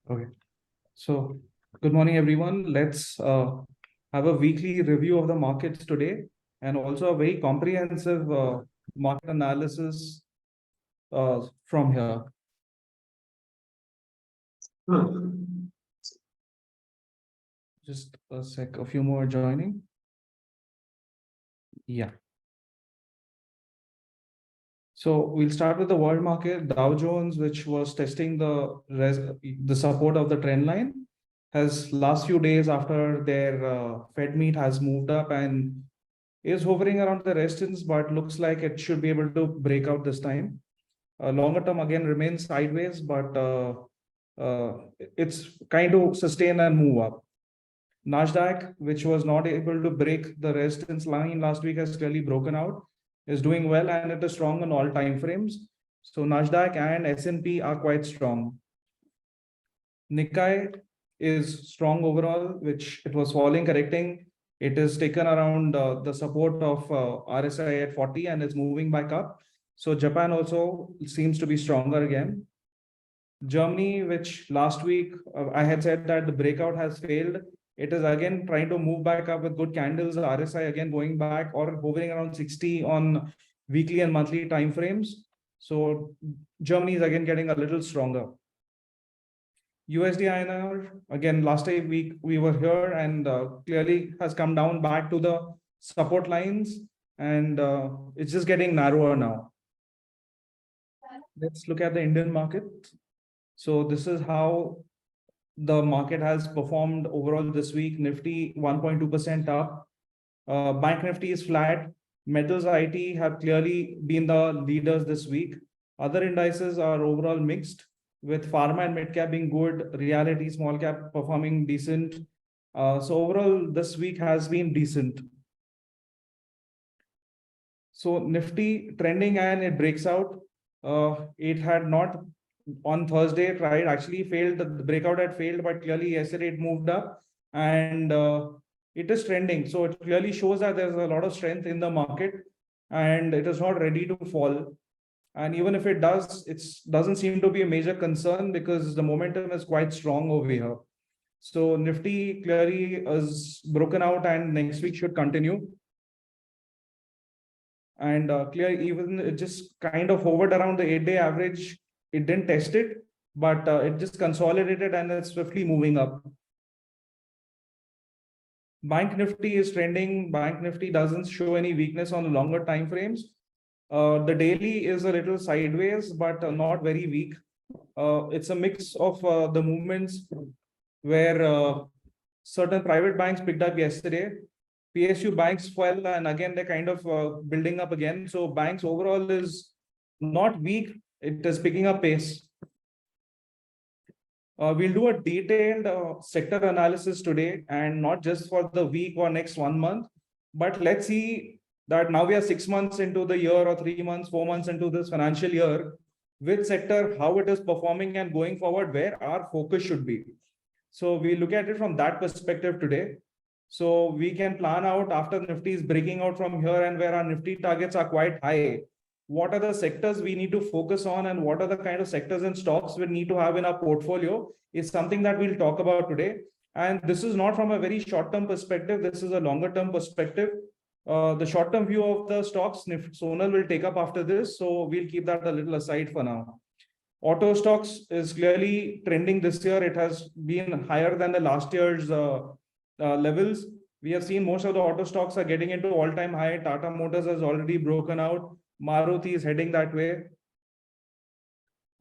Okay. So, good morning, everyone. Let's have a weekly review of the markets today and also a very comprehensive market analysis from here. Just a sec, a few more joining. Yeah. So we'll start with the world market. Dow Jones, which was testing the support of the trend line, has last few days after their Fed meet has moved up and is hovering around the resistance, but looks like it should be able to break out this time. Longer term again remains sideways, but it's kind of sustain and move up. Nasdaq, which was not able to break the resistance line last week, has clearly broken out, is doing well, and it is strong on all time frames. So Nasdaq and S&P are quite strong. Nikkei is strong overall, which it was falling, correcting. It is taken around the support of RSI at 40 and it's moving back up. So Japan also seems to be stronger again. Germany, which last week I had said that the breakout has failed. It is again trying to move back up with good candles. RSI again going back or hovering around 60 on weekly and monthly time frames. So Germany is again getting a little stronger. USD INR, again, last time we were here and clearly has come down back to the support lines and it's just getting narrower now. Let's look at the Indian market. So this is how the market has performed overall this week. Nifty 1.2% up. Bank Nifty is flat. Metals IT have clearly been the leaders this week. Other indices are overall mixed, with pharma and mid cap being good, reality small cap performing decent. So overall, this week has been decent. So Nifty trending and it breaks out. It had not on Thursday tried, actually failed. The breakout had failed, but clearly yesterday it moved up and it is trending. So it clearly shows that there's a lot of strength in the market and it is not ready to fall. And even if it does, it doesn't seem to be a major concern because the momentum is quite strong over here. So Nifty clearly is broken out and next week should continue. And clear, even it just kind of hovered around the 8-day average. It didn't test it, but it just consolidated and it's swiftly moving up. Bank Nifty is trending. Bank Nifty doesn't show any weakness on the longer time frames. The daily is a little sideways, but not very weak. It's a mix of the movements where certain private banks picked up yesterday. PSU banks fell and again they're kind of building up again. So banks overall is not weak. It is picking up pace. We'll do a detailed sector analysis today and not just for the week or next 1 month, but let's see that now we are 6 months into the year or 3 months, 4 months into this financial year, which sector, how it is performing and going forward, where our focus should be. So we look at it from that perspective today. So we can plan out after Nifty is breaking out from here and where our Nifty targets are quite high. What are the sectors we need to focus on and what are the kind of sectors and stocks we need to have in our portfolio is something that we'll talk about today. And this is not from a very short-term perspective. This is a longer-term perspective. The short-term view of the stocks, Sonal will take up after this. So we'll keep that a little aside for now. Auto stocks is clearly trending this year. It has been higher than the last year's levels. We have seen most of the auto stocks are getting into all-time high. Tata Motors has already broken out. Maruti is heading that way.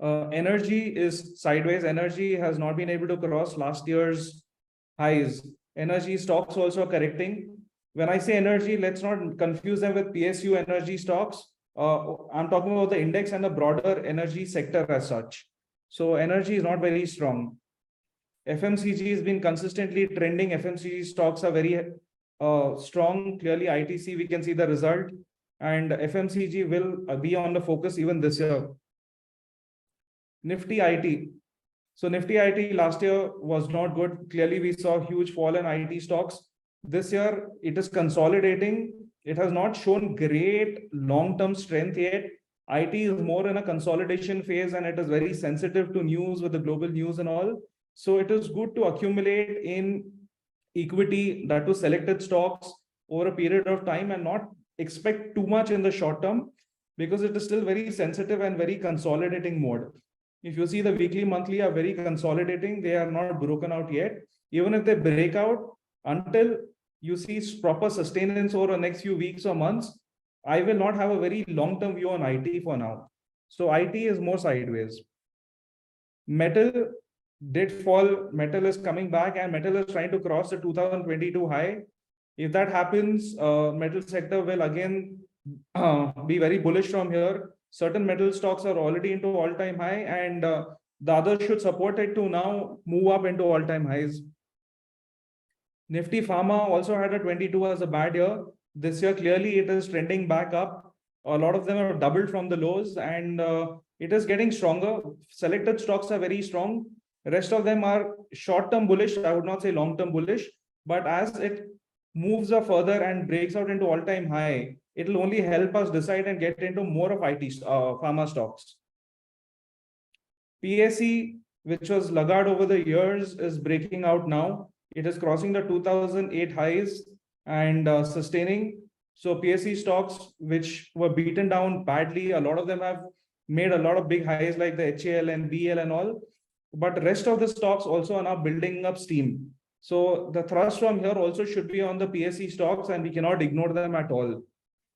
Energy is sideways. Energy has not been able to cross last year's highs. Energy stocks also correcting. When I say energy, let's not confuse them with PSU energy stocks. I'm talking about the index and the broader energy sector as such. So energy is not very strong. FMCG has been consistently trending. FMCG stocks are very strong. Clearly, ITC, we can see the result. And FMCG will be on the focus even this year. Nifty IT. So Nifty IT last year was not good. Clearly, we saw a huge fall in IT stocks. This year, it is consolidating. It has not shown great long-term strength yet. IT is more in a consolidation phase and it is very sensitive to news with the global news and all. So it is good to accumulate in equity, that to selected stocks over a period of time, and not expect too much in the short term, because it is still very sensitive and very consolidating mode. If you see the weekly, monthly are very consolidating, they are not broken out yet. Even if they break out, until you see proper sustenance over the next few weeks or months, I will not have a very long-term view on IT for now. So IT is more sideways. Metal did fall. Metal is coming back, and metal is trying to cross the 2022 high. If that happens, metal sector will again be very bullish from here. Certain metal stocks are already into all-time high, and the others should support it to now move up into all-time highs. Nifty Pharma also had a 22 as a bad year. This year, clearly, it is trending back up. A lot of them have doubled from the lows, and it is getting stronger. Selected stocks are very strong. The rest of them are short-term bullish. I would not say long-term bullish, but as it moves up further and breaks out into all-time high, it will only help us decide and get into more of IT pharma stocks. PSE, which was laggard over the years, is breaking out now. It is crossing the 2008 highs and sustaining. So PSE stocks, which were beaten down badly, a lot of them have made a lot of big highs like the HAL and BL and all. But the rest of the stocks also are now building up steam. So the thrust from here also should be on the PSE stocks, and we cannot ignore them at all.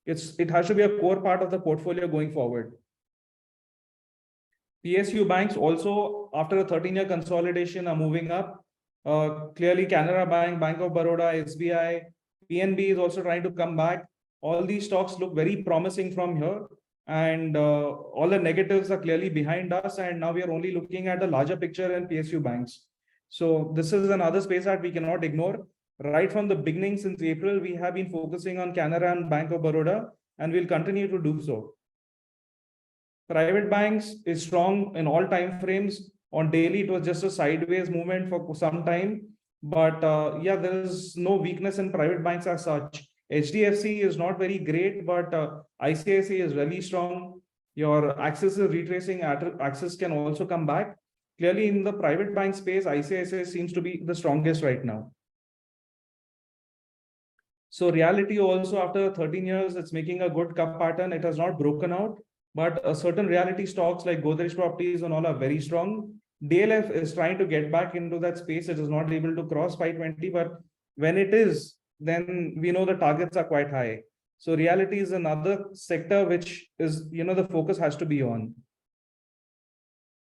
It has to be a core part of the portfolio going forward. PSU banks also, after a 13-year consolidation, are moving up. Clearly, Canara Bank, Bank of Baroda, SBI, PNB is also trying to come back. All these stocks look very promising from here, and all the negatives are clearly behind us. And now we are only looking at the larger picture in PSU banks. So this is another space that we cannot ignore. Right from the beginning, since April, we have been focusing on Canara and Bank of Baroda, and we'll continue to do so. Private banks is strong in all time frames. On daily, it was just a sideways movement for some time. But yeah, there is no weakness in private banks as such. HDFC is not very great, but ICICI is really strong. Your Axis is retracing. Axis can also come back. Clearly, in the private bank space, ICICI seems to be the strongest right now. So reality also, after 13 years, it's making a good cup pattern. It has not broken out, but certain reality stocks like Godrej Properties and all are very strong. DLF is trying to get back into that space. It is not able to cross 520, but when it is, then we know the targets are quite high. So reality is another sector which is, the focus has to be on.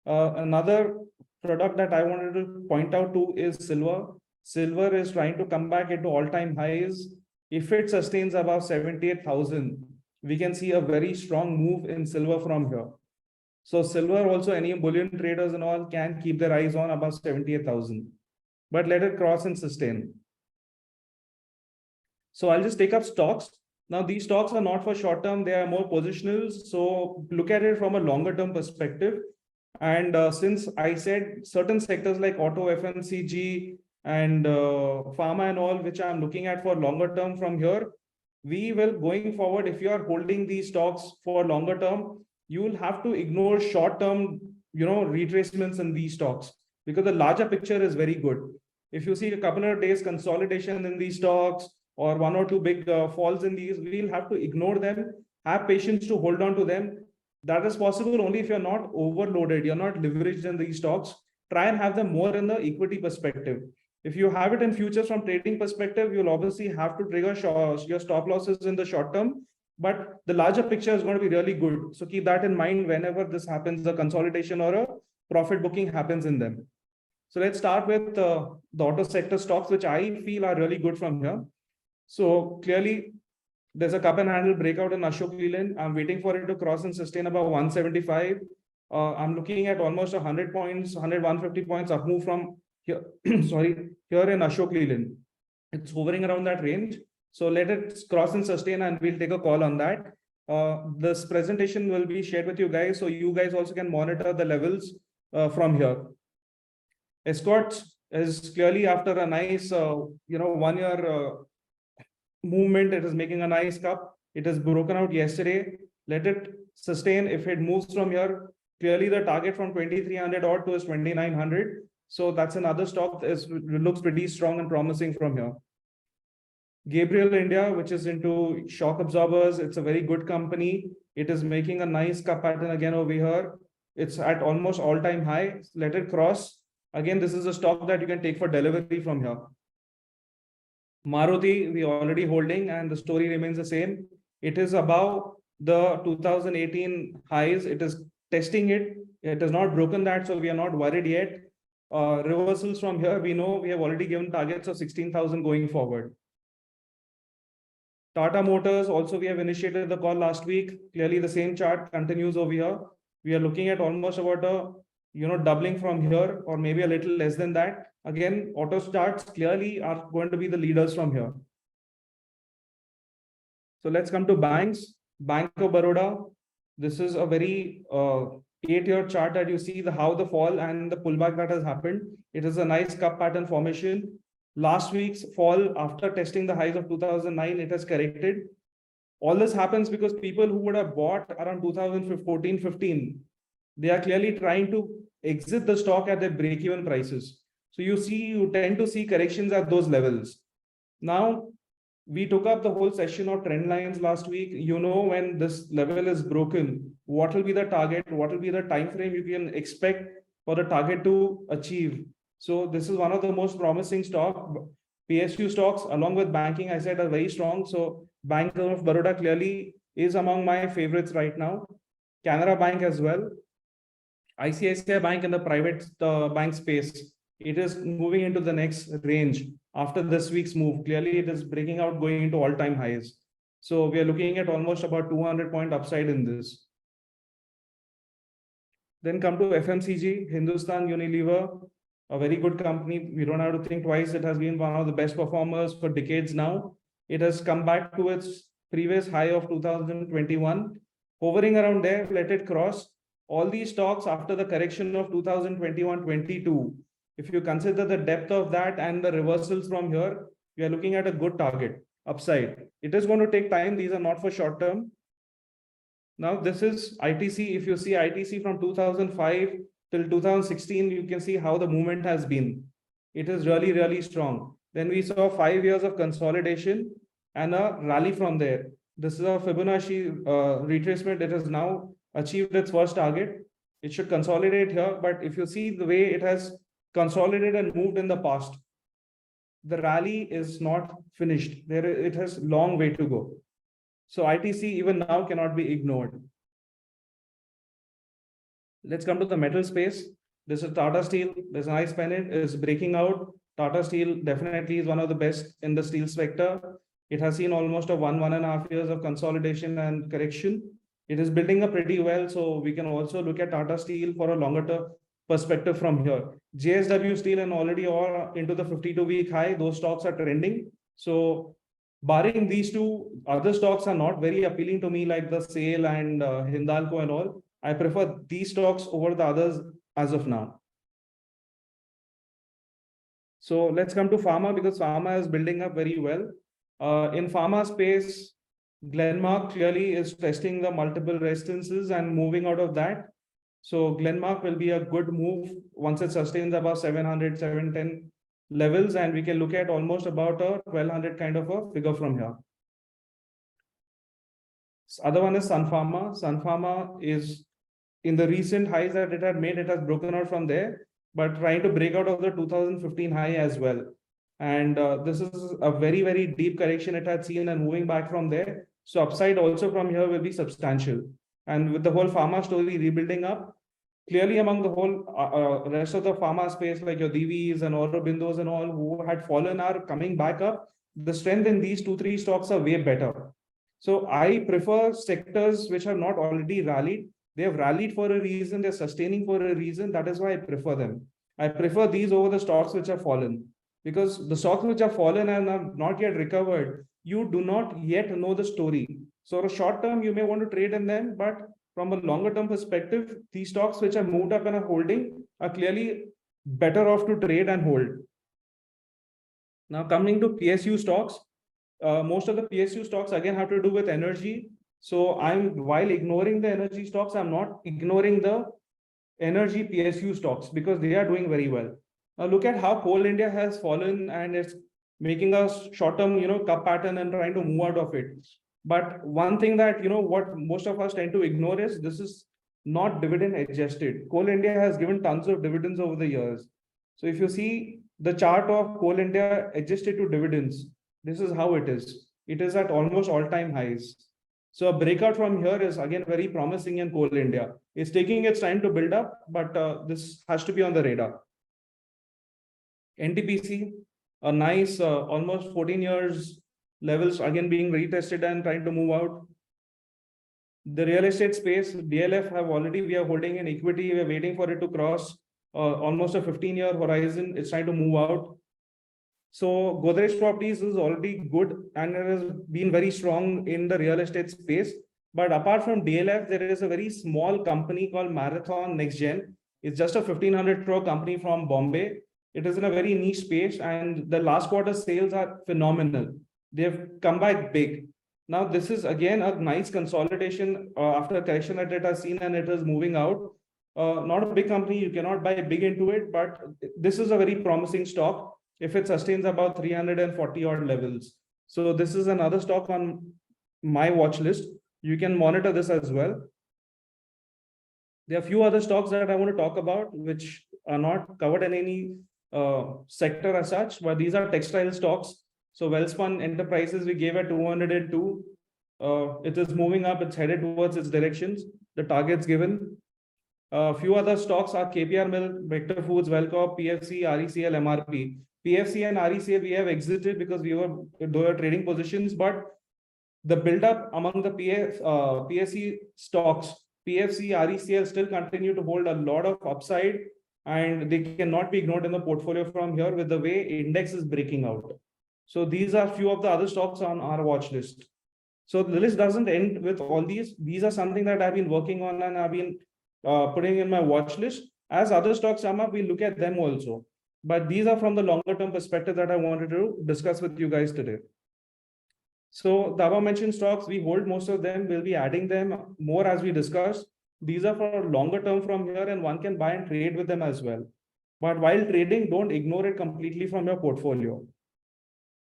Another product that I wanted to point out to is silver. Silver is trying to come back into all-time highs. If it sustains above 78,000, we can see a very strong move in silver from here. So silver also, any bullion traders and all can keep their eyes on above 78,000, but let it cross and sustain. So I'll just take up stocks. Now these stocks are not for short term, they are more positional. So look at it from a longer term perspective. And since I said certain sectors like auto, FMCG and pharma and all, which I'm looking at for longer term from here, we will going forward, if you are holding these stocks for longer term, you will have to ignore short-term, retracements in these stocks, because the larger picture is very good. If you see a couple of days consolidation in these stocks or one or two big falls in these, we'll have to ignore them, have patience to hold on to them. That is possible only if you're not overloaded, you're not leveraged in these stocks. Try and have them more in the equity perspective. If you have it in futures from trading perspective, you'll obviously have to trigger your stop losses in the short term, but the larger picture is going to be really good. So keep that in mind whenever this happens, the consolidation or a profit booking happens in them. So let's start with the auto sector stocks, which I feel are really good from here. So clearly, there's a cup and handle breakout in Ashok Leyland. I'm waiting for it to cross and sustain about 175. I'm looking at almost 100 points, 150 points up move from here, here in Ashok Leyland. It's hovering around that range. So let it cross and sustain, and we'll take a call on that. This presentation will be shared with you guys, so you guys also can monitor the levels from here. Escorts is clearly after a nice, 1 year movement. It is making a nice cup. It has broken out yesterday. Let it sustain. If it moves from here, clearly the target from 2300 odd to is 2900. So that's another stock that looks pretty strong and promising from here. Gabriel India, which is into shock absorbers, it's a very good company. It is making a nice cup pattern again over here. It's at almost all-time high. Let it cross. Again, this is a stock that you can take for delivery from here. Maruti, we already holding, and the story remains the same. It is above the 2018 highs. It is testing it. It has not broken that, so we are not worried yet. Reversals from here, we know we have already given targets of 16,000 going forward. Tata Motors, also we have initiated the call last week. Clearly the same chart continues over here. We are looking at almost about a doubling from here, or maybe a little less than that. Again, auto charts clearly are going to be the leaders from here. So let's come to banks. Bank of Baroda. This is a very 8-year chart that you see how the fall and the pullback that has happened. It is a nice cup pattern formation. Last week's fall, after testing the highs of 2009, it has corrected. All this happens because people who would have bought around 2014-15, they are clearly trying to exit the stock at their break-even prices. So you tend to see corrections at those levels. Now, we took up the whole session of trend lines last week. When this level is broken, what will be the target? What will be the time frame you can expect for the target to achieve? So this is one of the most promising stock. PSU stocks, along with banking, I said, are very strong. So Bank of Baroda clearly is among my favorites right now. Canara Bank as well. ICICI Bank in the private bank space. It is moving into the next range after this week's move. Clearly, it is breaking out, going into all-time highs. So we are looking at almost about 200-point upside in this. Then come to FMCG, Hindustan Unilever, a very good company. We don't have to think twice. It has been one of the best performers for decades now. It has come back to its previous high of 2021, hovering around there. Let it cross. All these stocks after the correction of 2021-22, if you consider the depth of that and the reversals from here, we are looking at a good target upside. It is going to take time. These are not for short term. Now, this is ITC. If you see ITC from 2005 till 2016, you can see how the movement has been. It is really, really strong. Then we saw 5 years of consolidation and a rally from there. This is a Fibonacci retracement. It has now achieved its first target. It should consolidate here. But if you see the way it has consolidated and moved in the past, the rally is not finished. It has a long way to go. So ITC even now cannot be ignored. Let's come to the metal space. This is Tata Steel. There's a nice pennant. It's breaking out. Tata Steel definitely is one of the best in the steel sector. It has seen almost 1.5 years of consolidation and correction. It is building up pretty well. So we can also look at Tata Steel for a longer term perspective from here. JSW Steel and already all into the 52-week high. Those stocks are trending. So barring these two, other stocks are not very appealing to me, like the SAIL and Hindalco and all. I prefer these stocks over the others as of now. So let's come to pharma, because pharma is building up very well. In pharma space, Glenmark clearly is testing the multiple resistances and moving out of that. So Glenmark will be a good move once it sustains above 700, 710 levels, and we can look at almost about a 1200 kind of a figure from here. Other one is Sun Pharma. Sun Pharma is in the recent highs that it had made, it has broken out from there, but trying to break out of the 2015 high as well. And this is a very, very deep correction it had seen and moving back from there. So upside also from here will be substantial. And with the whole pharma story rebuilding up, clearly among the whole rest of the pharma space, like your DVs and Aurobindos and all who had fallen are coming back up. The strength in these 2-3 stocks are way better. So I prefer sectors which have not already rallied. They have rallied for a reason. They're sustaining for a reason. That is why I prefer them. I prefer these over the stocks which have fallen, because the stocks which have fallen and have not yet recovered, you do not yet know the story. So a short term, you may want to trade in them, but from a longer term perspective, these stocks which have moved up and are holding are clearly better off to trade and hold. Now coming to PSU stocks, most of the PSU stocks again have to do with energy. So while ignoring the energy stocks, I'm not ignoring the energy PSU stocks because they are doing very well. Look at how Coal India has fallen, and it's making a short-term, cup pattern and trying to move out of it. But one thing that, what most of us tend to ignore is this is not dividend adjusted. Coal India has given tons of dividends over the years. So if you see the chart of Coal India adjusted to dividends, this is how it is. It is at almost all-time highs. So a breakout from here is again very promising in Coal India. It's taking its time to build up, but this has to be on the radar. NTPC, a nice almost 14 years levels again being retested and trying to move out. The real estate space, DLF we are holding in equity. We're waiting for it to cross almost a 15-year horizon. It's trying to move out. So Godrej Properties is already good and it has been very strong in the real estate space. But apart from DLF, there is a very small company called Marathon Nextgen. It's just a 1,500 crore company from Bombay. It is in a very niche space, and the last quarter sales are phenomenal. They've come back big. Now, this is again a nice consolidation after a correction that it has seen, and it is moving out. Not a big company, you cannot buy big into it, but this is a very promising stock if it sustains about 340 odd levels. So this is another stock on my watch list. You can monitor this as well. There are a few other stocks that I want to talk about, which are not covered in any sector as such, but these are textile stocks. So Welspun Enterprises we gave at 202. It is moving up, it's headed towards its directions, the targets given. A few other stocks are KPR Mill, Vector Foods, Wellcorp, PFC, RECL, MRP. PFC and RECL we have exited because we were trading positions, but the build-up among the PSE stocks, PFC, RECL still continue to hold a lot of upside, and they cannot be ignored in the portfolio from here with the way index is breaking out. So these are few of the other stocks on our watch list. So the list doesn't end with all these. These are something that I've been working on and I've been putting in my watch list. As other stocks come up, we look at them also. But these are from the longer term perspective that I wanted to discuss with you guys today. So the above mentioned stocks, we hold most of them. We'll be adding them more as we discuss. These are for longer term from here, and one can buy and trade with them as well. But while trading, don't ignore it completely from your portfolio.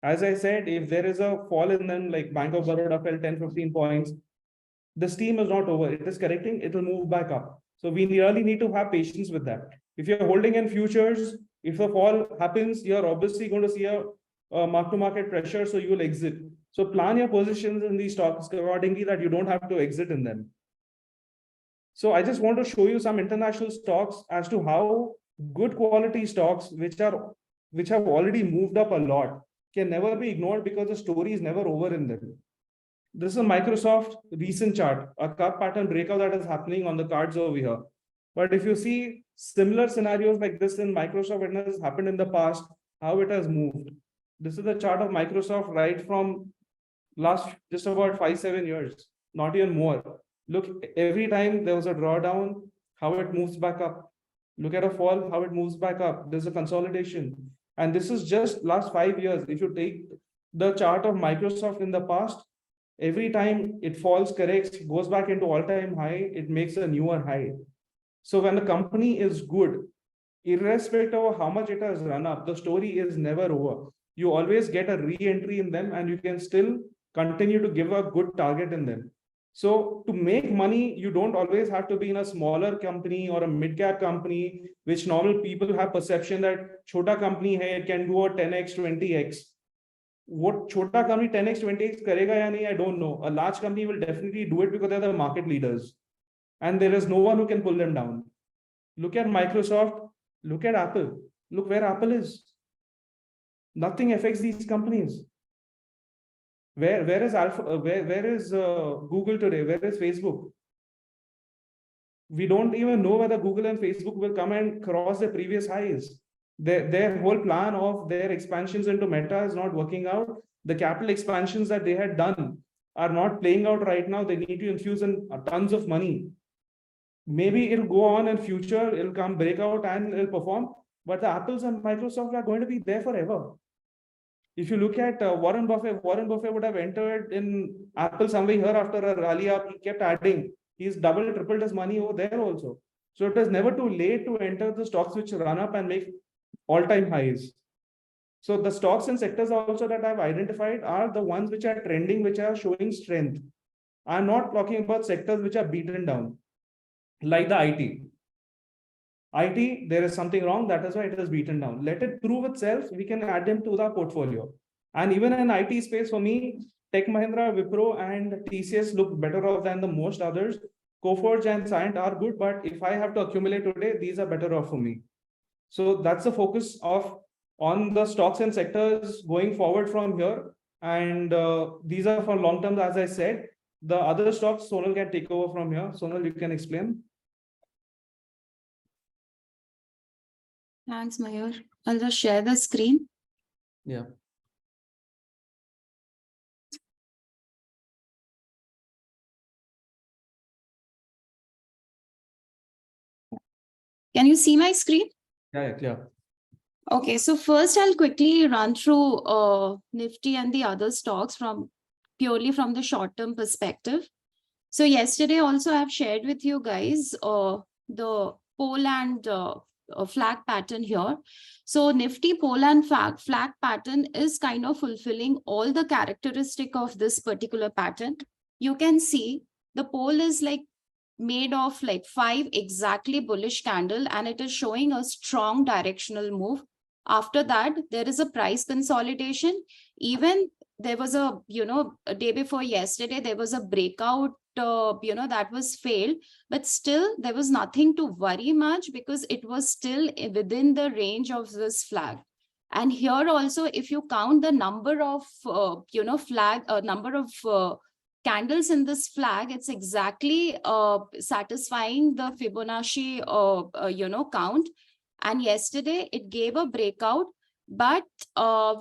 As I said, if there is a fall in them, like Bank of Baroda fell 10-15 points, the steam is not over. It is correcting, it will move back up. So we really need to have patience with that. If you're holding in futures, if the fall happens, you're obviously going to see a mark-to-market pressure, so you will exit. So plan your positions in these stocks accordingly that you don't have to exit in them. So I just want to show you some international stocks as to how good quality stocks, which have already moved up a lot, can never be ignored because the story is never over in them. This is a Microsoft recent chart, a cup pattern breakout that is happening on the cards over here. But if you see similar scenarios like this in Microsoft, it has happened in the past, how it has moved. This is the chart of Microsoft right from last just about 5-7 years, not even more. Look, every time there was a drawdown, how it moves back up. Look at a fall, how it moves back up. There's a consolidation. And this is just last 5 years. If you take the chart of Microsoft in the past, every time it falls, corrects, goes back into all-time high, it makes a newer high. So when the company is good, irrespective of how much it has run up, the story is never over. You always get a re-entry in them and you can still continue to give a good target in them. So to make money, you don't always have to be in a smaller company or a mid-cap company, which normal people have perception that chota company hai, it can do a 10x, 20x. What chota company 10x, 20x karega ya nahi, I don't know. A large company will definitely do it because they're the market leaders. And there is no one who can pull them down. Look at Microsoft, look at Apple. Look where Apple is. Nothing affects these companies. Where is Google today? Where is Facebook? We don't even know whether Google and Facebook will come and cross their previous highs. Their whole plan of their expansions into Meta is not working out. The capital expansions that they had done are not playing out right now. They need to infuse in tons of money. Maybe it'll go on in future, it'll come break out and it'll perform. But the Apples and Microsoft are going to be there forever. If you look at Warren Buffett would have entered in Apple somewhere here after a rally up. He kept adding. He's doubled, tripled his money over there also. So it is never too late to enter the stocks which run up and make all-time highs. So the stocks and sectors also that I've identified are the ones which are trending, which are showing strength. I'm not talking about sectors which are beaten down, like the IT. IT, there is something wrong. That is why it is beaten down. Let it prove itself. We can add them to the portfolio. And even in IT space, for me, Tech Mahindra, Wipro, and TCS look better off than the most others. Coforge and Cyient are good, but if I have to accumulate today, these are better off for me. So that's the focus of on the stocks and sectors going forward from here. And these are for long term, as I said. The other stocks, Sonal can take over from here. Sonal, you can explain. Thanks, Mayur. I'll just share the screen. Yeah. Can you see my screen? Yeah. Okay, so first I'll quickly run through Nifty and the other stocks purely from the short-term perspective. So yesterday also I've shared with you guys the pole and flag pattern here. So Nifty pole and flag pattern is kind of fulfilling all the characteristic of this particular pattern. You can see the pole is like made of like 5 exactly bullish candle, and it is showing a strong directional move. After that, there is a price consolidation. Even there was a day before yesterday, there was a breakout that was failed, but still there was nothing to worry much because it was still within the range of this flag. And here also, if you count the number of number of candles in this flag, it's exactly satisfying the Fibonacci count. And yesterday it gave a breakout, but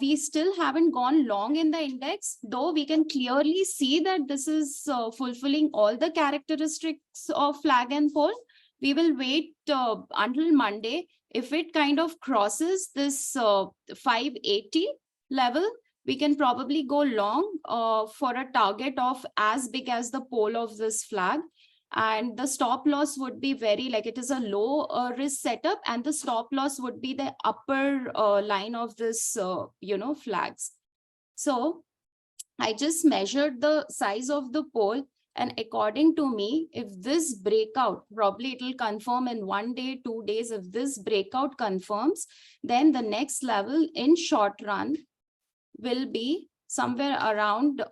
we still haven't gone long in the index, though we can clearly see that this is fulfilling all the characteristics of flag and pole. We will wait until Monday. If it kind of crosses this 580 level, we can probably go long for a target of as big as the pole of this flag. And the stop loss would be very, like, it is a low risk setup, and the stop loss would be the upper line of this flags. So I just measured the size of the pole, and according to me, if this breakout, probably it will confirm in 1 day, 2 days. If this breakout confirms, then the next level in short run will be somewhere around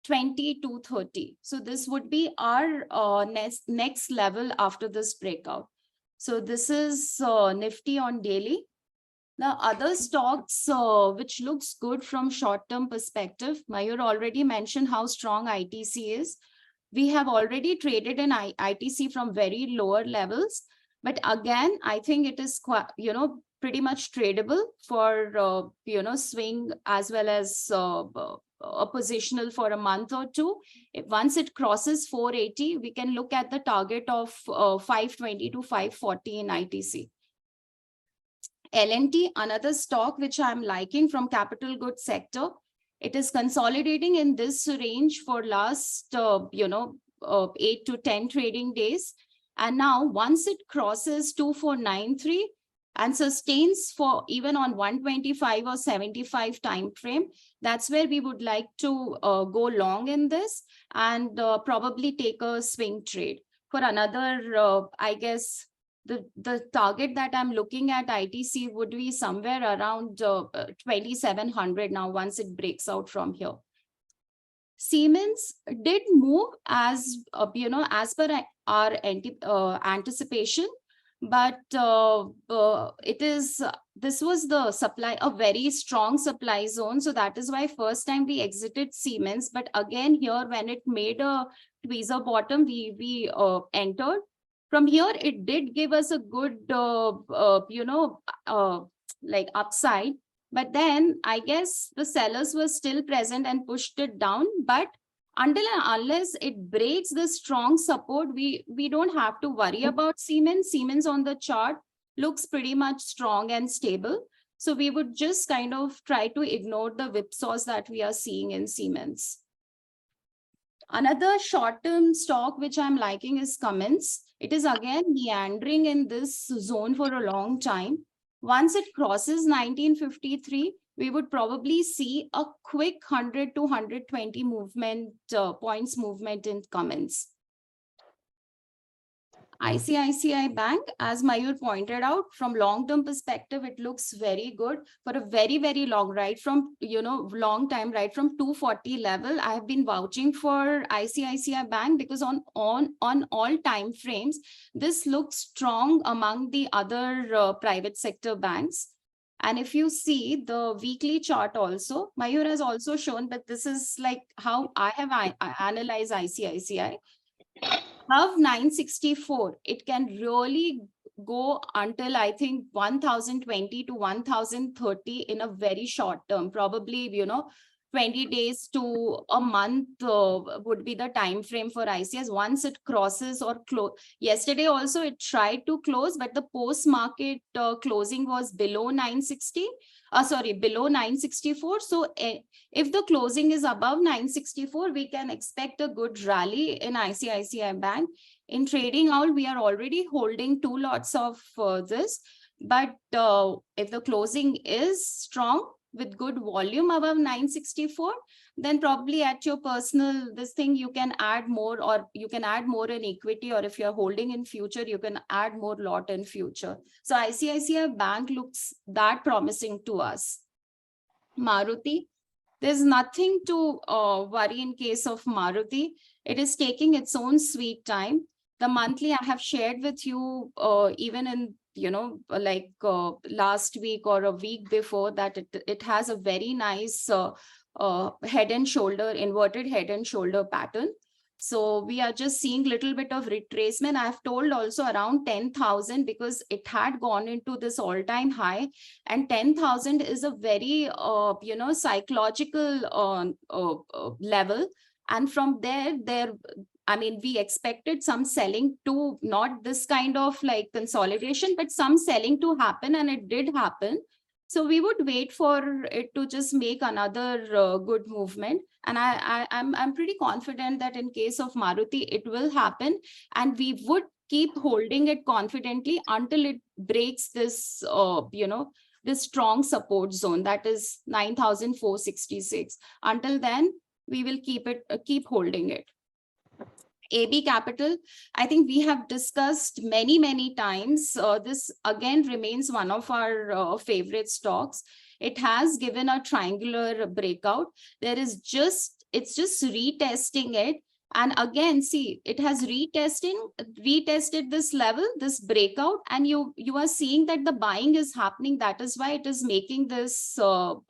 20 to 30. So this would be our next level after this breakout. So this is Nifty on daily. The other stocks which looks good from short-term perspective, Mayur already mentioned how strong ITC is. We have already traded in ITC from very lower levels, but again, I think it is quite, pretty much tradable for swing as well as a positional for a month or two. Once it crosses 480, we can look at the target of 520 to 540 in ITC. L&T, another stock which I'm liking from capital goods sector. It is consolidating in this range for last 8 to 10 trading days. And now once it crosses 2493 and sustains for even on 125 or 75 time frame, that's where we would like to go long in this and probably take a swing trade for another I guess the target that I'm looking at ITC would be somewhere around 2700 now once it breaks out from here. Siemens did move as as per our anticipation, but this was the supply, a very strong supply zone. So that is why first time we exited Siemens. But again here, when it made a tweezer bottom, we entered. From here, it did give us a good, like upside. But then I guess the sellers were still present and pushed it down. But until and unless it breaks the strong support, we don't have to worry about Siemens. Siemens on the chart looks pretty much strong and stable. So we would just kind of try to ignore the whipsaws that we are seeing in Siemens. Another short-term stock which I'm liking is Cummins. It is again meandering in this zone for a long time. Once it crosses 1953, we would probably see a quick 100 to 120 movement, points movement in comments. ICICI Bank, as Mayur pointed out, from long-term perspective, it looks very good for a very, very long ride from, long time, right from 240 level. I have been vouching for ICICI Bank because on all time frames, this looks strong among the other private sector banks. And if you see the weekly chart also, Mayur has also shown that this is like how I have analyzed ICICI. Above 964, it can really go until I think 1020 to 1030 in a very short term, probably 20 days to a month would be the time frame for ICS once it crosses or close. Yesterday also it tried to close, but the post market closing was below 960. Below 964. So if the closing is above 964, we can expect a good rally in ICICI Bank. In TradingOwl, we are already holding 2 lots of this. But if the closing is strong with good volume above 964, then probably at your personal, this thing, you can add more, or you can add more in equity, or if you're holding in future, you can add more lot in future. So ICICI Bank looks that promising to us. Maruti, there's nothing to worry in case of Maruti. It is taking its own sweet time. The monthly I have shared with you, even in last week or a week before that, it has a very nice head and shoulder, inverted head and shoulder pattern. So we are just seeing little bit of retracement. I've told also around 10,000 because it had gone into this all-time high, and 10,000 is a very psychological level. And from there, I mean, we expected some selling to, not this kind of like consolidation, but some selling to happen, and it did happen. So we would wait for it to just make another good movement. And I'm pretty confident that in case of Maruti, it will happen, and we would keep holding it confidently until it breaks this, this strong support zone, that is 9,466. Until then, we will keep holding it. AB Capital, I think we have discussed many times. This again remains one of our favorite stocks. It has given a triangular breakout. It's just retesting it. And again, see, it has retested this level, this breakout, and you are seeing that the buying is happening. That is why it is making this, what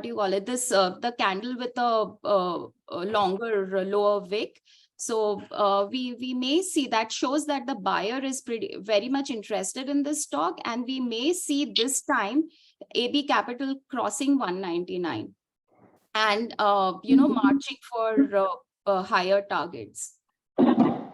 do you call it, this the candle with a longer lower wick. So we may see, that shows that the buyer is very much interested in this stock, and we may see this time AB Capital crossing 199 and marching for higher targets. Bank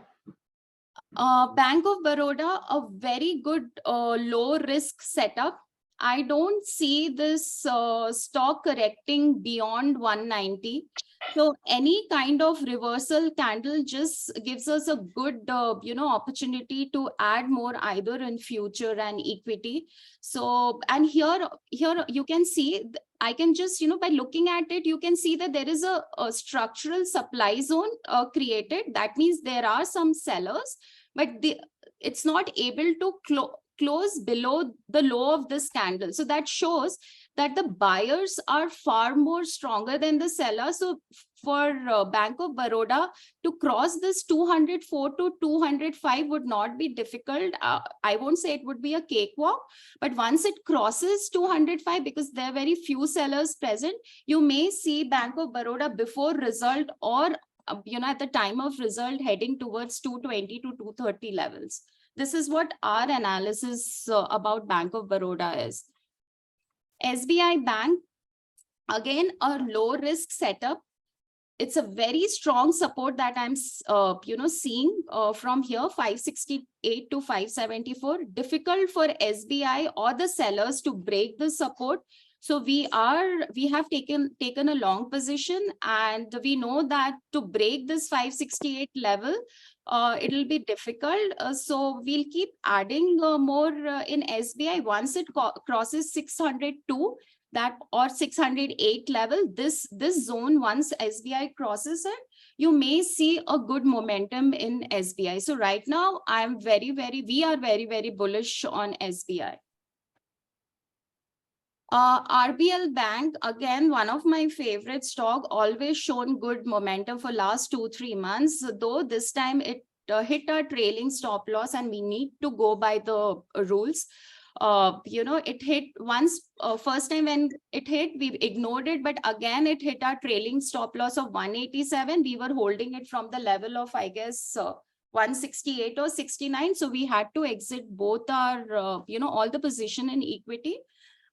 of Baroda, a very good low risk setup. I don't see this stock correcting beyond 190. So any kind of reversal candle just gives us a good, opportunity to add more either in future and equity. So, and here you can see, I can just, by looking at it, you can see that there is a structural supply zone created. That means there are some sellers, but it's not able to close below the low of this candle. So that shows that the buyers are far more stronger than the sellers. So for Bank of Baroda to cross this 204 to 205 would not be difficult. I won't say it would be a cakewalk, but once it crosses 205, because there are very few sellers present, you may see Bank of Baroda before result or at the time of result heading towards 220 to 230 levels. This is what our analysis about Bank of Baroda is. SBI Bank, again, a low risk setup. It's a very strong support that I'm, seeing from here, 568 to 574. Difficult for SBI or the sellers to break the support. So we have taken a long position, and we know that to break this 568 level, it'll be difficult. So we'll keep adding more in SBI once it crosses 602 that or 608 level. This zone, once SBI crosses it, you may see a good momentum in SBI. So right now, we are very bullish on SBI. RBL Bank, again, one of my favorite stock, always shown good momentum for last 2-3 months, though this time it hit our trailing stop loss, and we need to go by the rules. It hit once, first time when it hit, we ignored it, but again, it hit our trailing stop loss of 187. We were holding it from the level of, I guess, 168 or 69. So we had to exit both our, all the position in equity.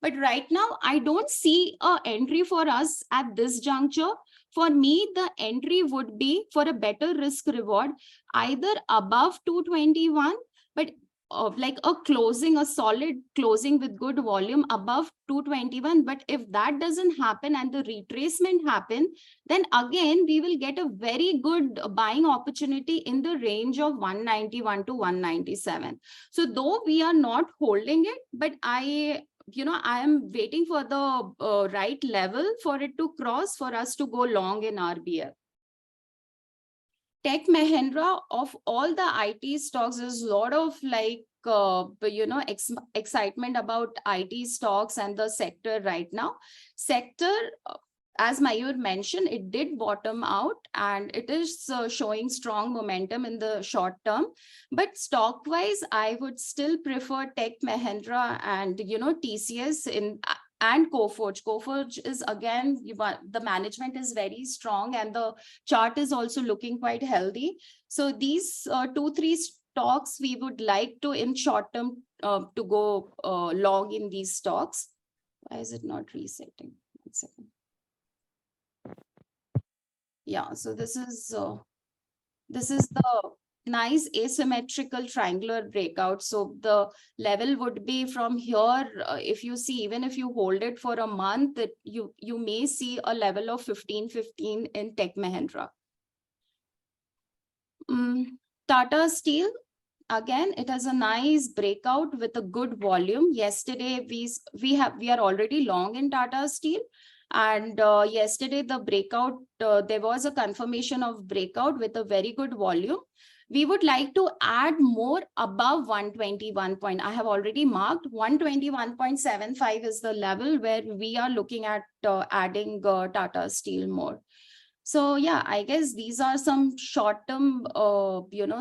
But right now, I don't see an entry for us at this juncture. For me, the entry would be for a better risk reward, either above 221, but like a solid closing with good volume above 221. But if that doesn't happen and the retracement happen, then again, we will get a very good buying opportunity in the range of 191 to 197. So though we are not holding it, but I am waiting for the right level for it to cross for us to go long in RBL. Tech Mahindra, of all the IT stocks, there's a lot of excitement about IT stocks and the sector right now. Sector, as Mayur mentioned, it did bottom out and it is showing strong momentum in the short term. But stock wise, I would still prefer Tech Mahindra and TCS and Coforge. Coforge is, again, the management is very strong and the chart is also looking quite healthy. So these 2-3 stocks we would like to, in short term, to go long in these stocks. Why is it not resetting? 1 second. Yeah, so this is the nice asymmetrical triangular breakout. So the level would be from here. If you see, even if you hold it for a month, you may see a level of 1515 in Tech Mahindra. Tata Steel, again, it has a nice breakout with a good volume. Yesterday, we are already long in Tata Steel. And yesterday, the breakout, there was a confirmation of breakout with a very good volume. We would like to add more above 121 point. I have already marked 121.75 is the level where we are looking at adding Tata Steel more. So yeah, I guess these are some short-term,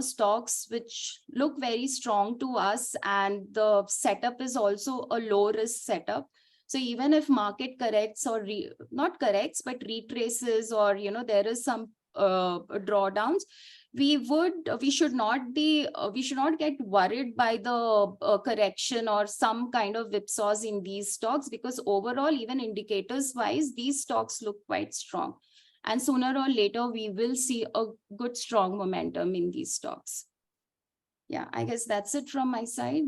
stocks which look very strong to us, and the setup is also a low-risk setup. So even if market corrects or not corrects, but retraces, or there is some drawdowns, we should not get worried by the correction or some kind of whipsaws in these stocks, because overall, even indicators wise, these stocks look quite strong. And sooner or later, we will see a good strong momentum in these stocks. Yeah, I guess that's it from my side.